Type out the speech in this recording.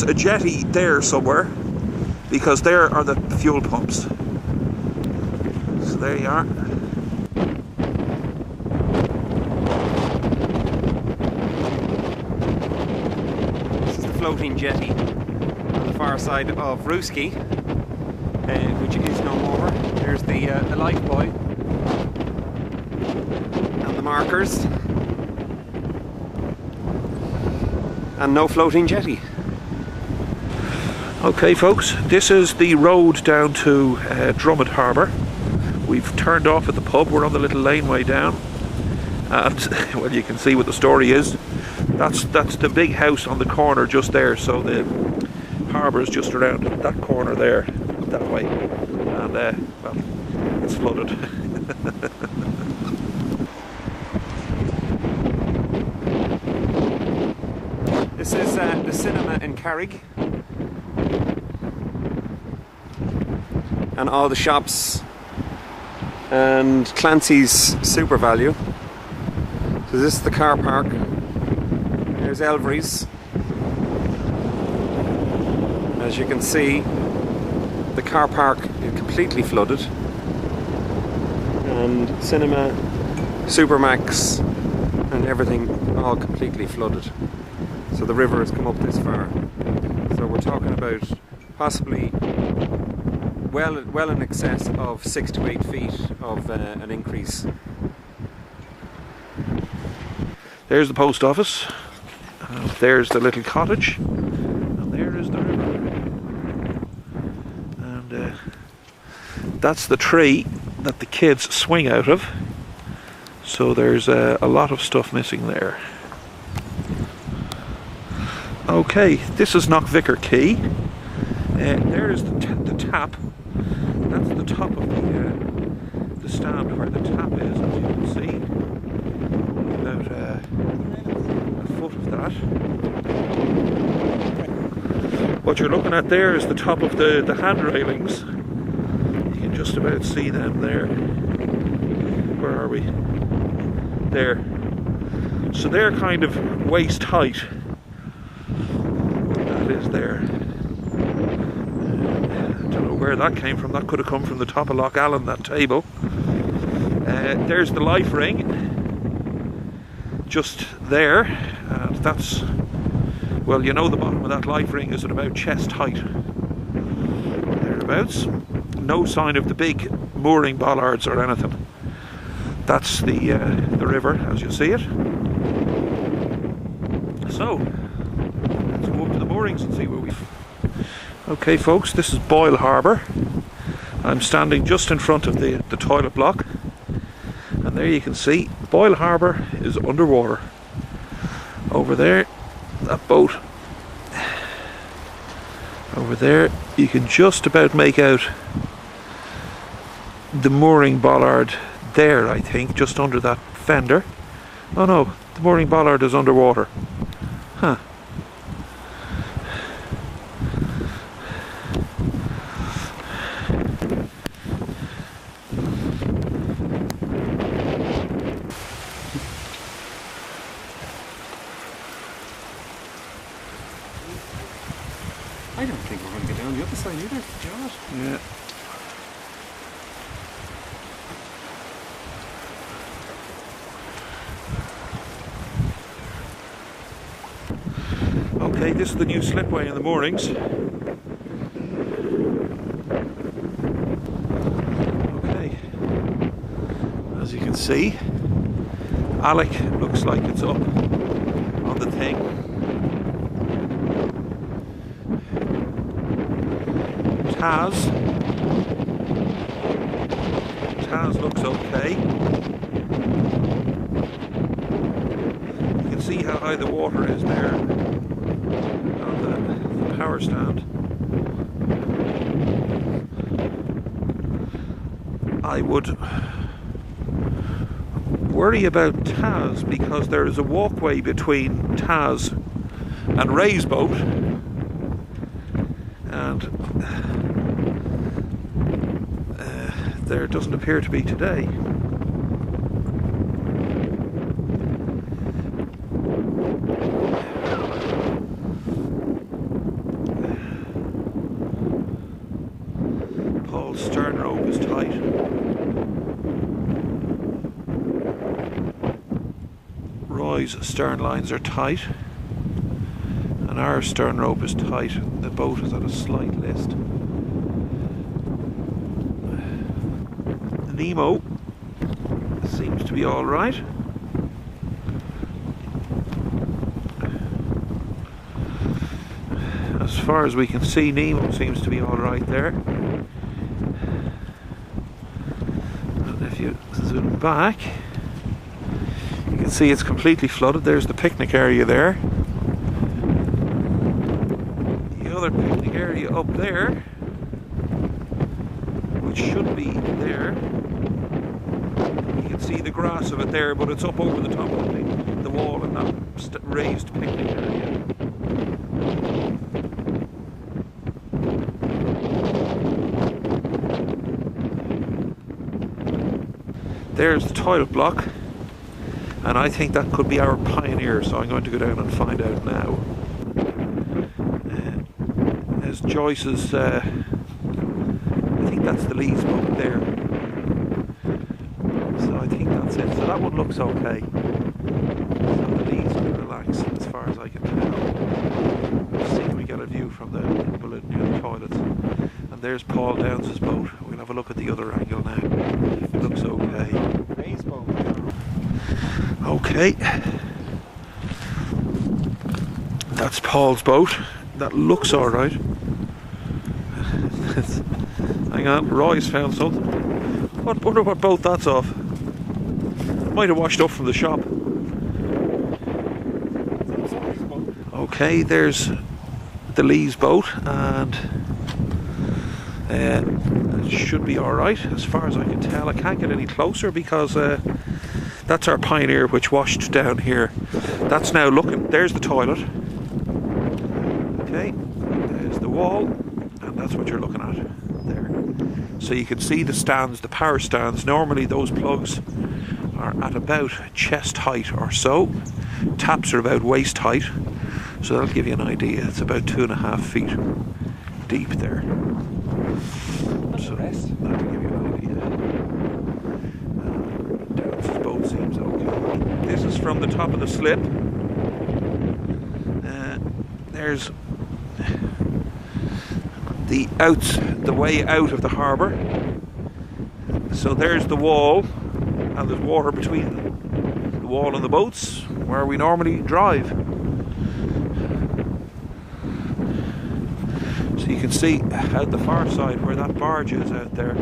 A jetty there somewhere, because there are the fuel pumps. So there you are. This is the floating jetty on the far side of Ruski, which is no more. There's the life buoy and the markers, and no floating jetty. Okay folks, this is the road down to Drummond Harbour. We've turned off at the pub, we're on the little laneway down, and well, you can see what the story is. That's the big house on the corner just there, so the harbour is just around that corner there, that way, and well, it's flooded. This is the cinema in Carrick. And all the shops and Clancy's Super Value. So this is the car park. There's Elvery's. As you can see, the car park is completely flooded, and cinema, Supermax, and everything all completely flooded. So the river has come up this far. So we're talking about possibly well in excess of 6 to 8 feet of an increase. There's the post office, there's the little cottage, and there is the river. And that's the tree that the kids swing out of. So there's a lot of stuff missing there. Okay, this is Knockvicker Quay. There's the tap. That's the top of the stand where the tap is, as you can see. About a foot of that. What you're looking at there is the top of the hand railings. You can just about see them there. Where are we? There. So they're kind of waist height. That is there. Where that came from, that could have come from the top of Loch Allen, that table. There's the life ring just there, and that's, well, you know, the bottom of that life ring is at about chest height, thereabouts. No sign of the big mooring bollards or anything. That's the river as you see it. So let's go up to the moorings and see where we. Okay folks, this is Boyle Harbour. I'm standing just in front of the toilet block, and there you can see Boyle Harbour is underwater. Over there, that boat over there, you can just about make out the mooring bollard there, I think, just under that fender. Oh no, the mooring bollard is underwater. Huh. I don't think we're going to get down the other side either, John. Yeah. Okay, this is the new slipway in the moorings. Okay. As you can see, Alec looks like it's up on the thing. Taz looks okay. You can see how high the water is there on the power stand. I would worry about Taz because there is a walkway between Taz and Ray's boat, and there doesn't appear to be today. is tight. Roy's stern lines are tight, and our stern rope is tight. The boat is at a slight list. Nemo seems to be all right. As far as we can see, Nemo seems to be all right there. And if you zoom back, you can see it's completely flooded. There's the picnic area there. The other picnic area up there, which should be there. You can see the grass of it there, but it's up over the top of the wall in that raised picnic area. There's the toilet block, and I think that could be our Pioneer, so I'm going to go down and find out now. There's Joyce's, I think that's the Lee's boat there. So I think that's it. So that one looks okay. So the Lee's can relax as far as I can tell. Let's see if we get a view from the balloon near the toilets. And there's Paul Downs' boat. We'll have a look at the other angle now. It looks okay. Ray's boat. Okay. That's Paul's boat. That looks alright. Hang on, Roy's found something. Wonder what boat that's off. Might have washed up from the shop. Okay, there's the Lee's boat, and it should be alright as far as I can tell. I can't get any closer because that's our Pioneer, which washed down here. That's now looking, there's the toilet. Okay, there's the wall, and that's what you're looking at there. So you can see the stands, the power stands. Normally those plugs are at about chest height or so. Taps are about waist height, so that'll give you an idea. It's about 2.5 feet deep there. So that'll give you an idea. Downs' boat seems okay. This is from the top of the slip. There's the way out of the harbour. So there's the wall, and there's water between the wall and the boats where we normally drive. So you can see out the far side where that barge is out there.